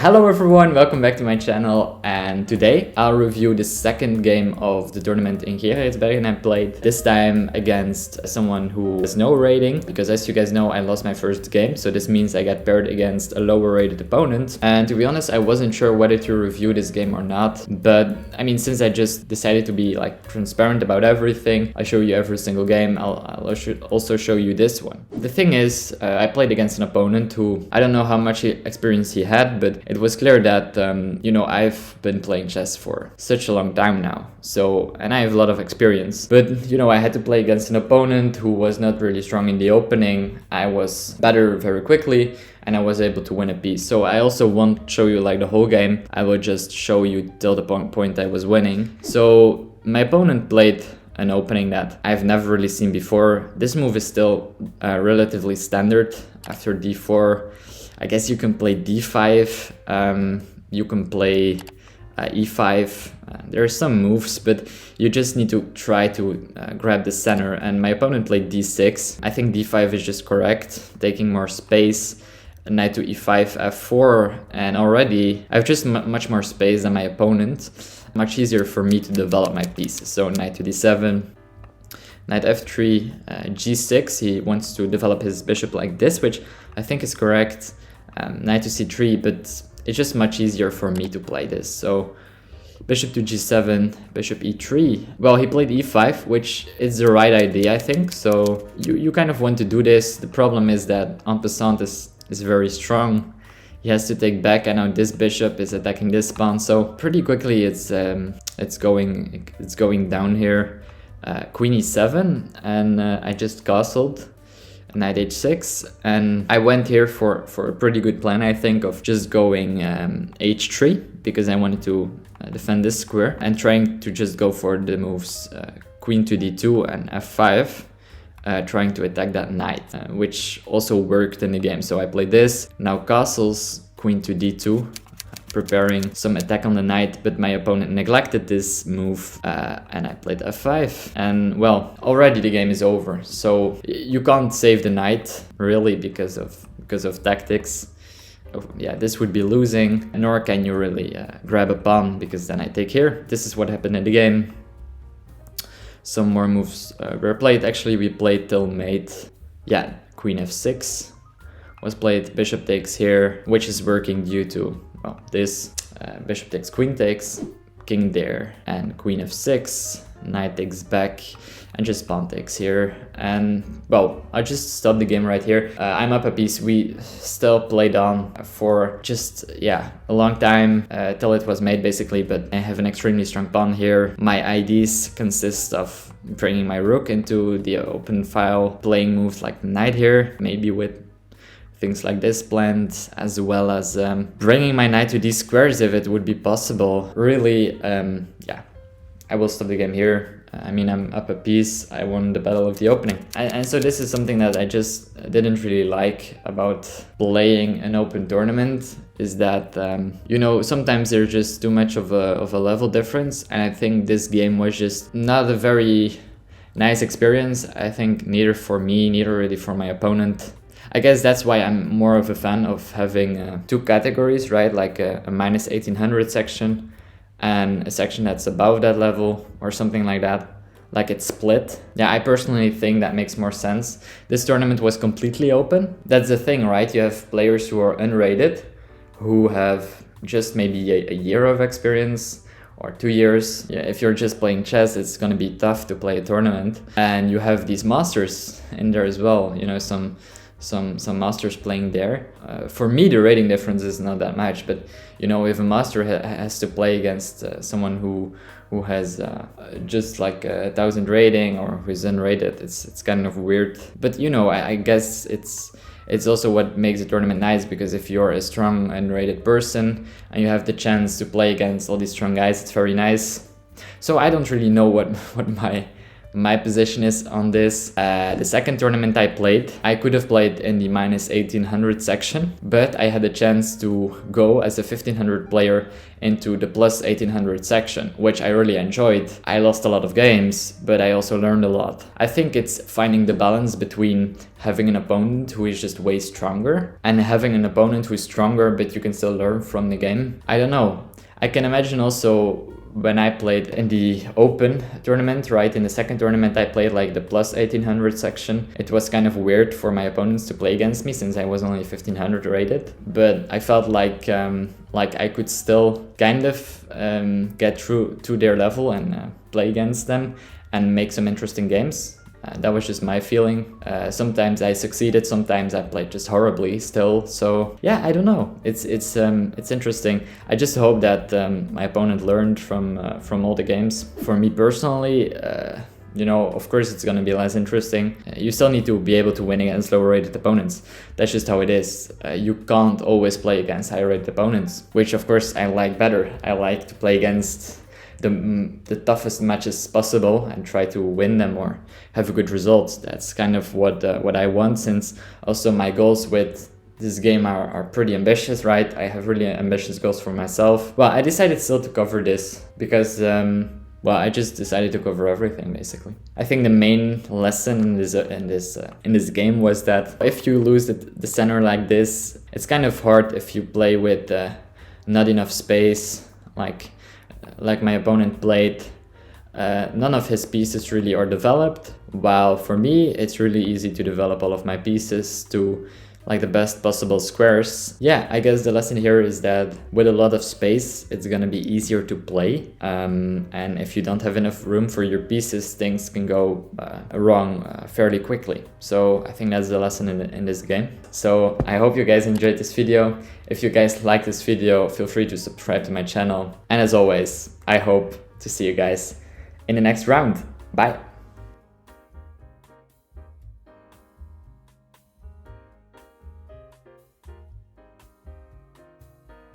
Hello everyone, welcome back to my channel, and today I'll review the second game of the tournament in Geraardsbergen I played, this time against someone who has no rating, because as you guys know I lost my first game, so this means I got paired against a lower rated opponent. And to be honest, I wasn't sure whether to review this game or not, but I mean, since I just decided to be like transparent about everything, I show you every single game, I'll also show you this one. The thing is, I played against an opponent who, I don't know how much experience he had, but it was clear that, I've been playing chess for such a long time now. So, and I have a lot of experience. But, I had to play against an opponent who was not really strong in the opening. I was better very quickly, and I was able to win a piece. So I also won't show you like the whole game. I will just show you till the point I was winning. So my opponent played an opening that I've never really seen before. This move is still relatively standard. After d4, I guess you can play d5, you can play e5. There are some moves, but you just need to try to grab the center. And my opponent played d6. I think d5 is just correct, taking more space. Knight to e5, f4, and already I have just much more space than my opponent. Much easier for me to develop my pieces. So knight to d7, knight f3, g6. He wants to develop his bishop like this, which I think is correct. Knight to c3, but it's just much easier for me to play this. So bishop to g7, bishop e3. Well, he played e5, which is the right idea, I think. So you kind of want to do this. The problem is that en passant is very strong. He has to take back, and now this bishop is attacking this pawn. So pretty quickly it's going down here. Queen e7, and I just castled. Knight h6, and I went here for a pretty good plan, I think, of just going h3 because I wanted to defend this square, and trying to just go for the moves queen to d2 and f5, trying to attack that knight, which also worked in the game. So I played this, now castles, queen to d2, preparing some attack on the knight, but my opponent neglected this move, and I played f5, and well, already the game is over. So you can't save the knight really because of tactics. Yeah, this would be losing, nor can you really grab a pawn, because then I take here. This is what happened in the game. Some more moves were played. Actually, we played till mate. Yeah, queen f6 was played, bishop takes here, which is working due to, well, this bishop takes, queen takes, king there, and queen f6, knight takes back, and just pawn takes here. And well, I just stopped the game right here. I'm up a piece. We still played on for just, yeah, a long time till it was made basically, but I have an extremely strong pawn here. My IDs consist of bringing my rook into the open file, playing moves like knight here, maybe with things like this planned, as well as bringing my knight to these squares if it would be possible. Really, yeah, I will stop the game here. I mean, I'm up a piece, I won the battle of the opening. And so this is something that I just didn't really like about playing an open tournament, is that, sometimes there's just too much of a level difference. And I think this game was just not a very nice experience. I think neither for me, neither really for my opponent. I guess that's why I'm more of a fan of having two categories, right? Like a minus 1800 section and a section that's above that level or something like that. Like it's split. Yeah, I personally think that makes more sense. This tournament was completely open. That's the thing, right? You have players who are unrated, who have just maybe a year of experience or 2 years. Yeah, if you're just playing chess, it's gonna be tough to play a tournament. And you have these masters in there as well, some masters playing there. For me, the rating difference is not that much, but if a master has to play against someone who has just like 1,000 rating, or who's unrated, it's kind of weird. But I guess it's also what makes the tournament nice, because if you're a strong unrated person and you have the chance to play against all these strong guys, it's very nice. So I don't really know what my position is on this. The second tournament I played, I could have played in the minus 1800 section, but I had a chance to go as a 1500 player into the plus 1800 section, which I really enjoyed. I lost a lot of games, but I also learned a lot. I think it's finding the balance between having an opponent who is just way stronger and having an opponent who is stronger, but you can still learn from the game. I don't know. I can imagine also when I played in the Open tournament, right? In the second tournament, I played like the plus 1800 section. It was kind of weird for my opponents to play against me since I was only 1500 rated. But I felt like I could still kind of get through to their level and play against them and make some interesting games. That was just my feeling. Sometimes I succeeded, sometimes I played just horribly still. So yeah, I don't know. It's interesting. I just hope that my opponent learned from all the games. For me personally, you know, of course it's gonna be less interesting. You still need to be able to win against lower rated opponents. That's just how it is. You can't always play against higher rated opponents, which of course I like better. I like to play against the toughest matches possible and try to win them or have a good result. That's kind of what I want, since also my goals with this game are pretty ambitious, right? I have really ambitious goals for myself. Well, I decided still to cover this because well, I just decided to cover everything basically. I think the main lesson in this game was that if you lose the center like this, it's kind of hard if you play with not enough space, like my opponent played. None of his pieces really are developed, while for me it's really easy to develop all of my pieces to like the best possible squares. Yeah, I guess the lesson here is that with a lot of space it's gonna be easier to play, and if you don't have enough room for your pieces, things can go wrong fairly quickly. So I think that's the lesson in this game. So I hope you guys enjoyed this video. If you guys like this video, feel free to subscribe to my channel, and as always, I hope to see you guys in the next round. Bye!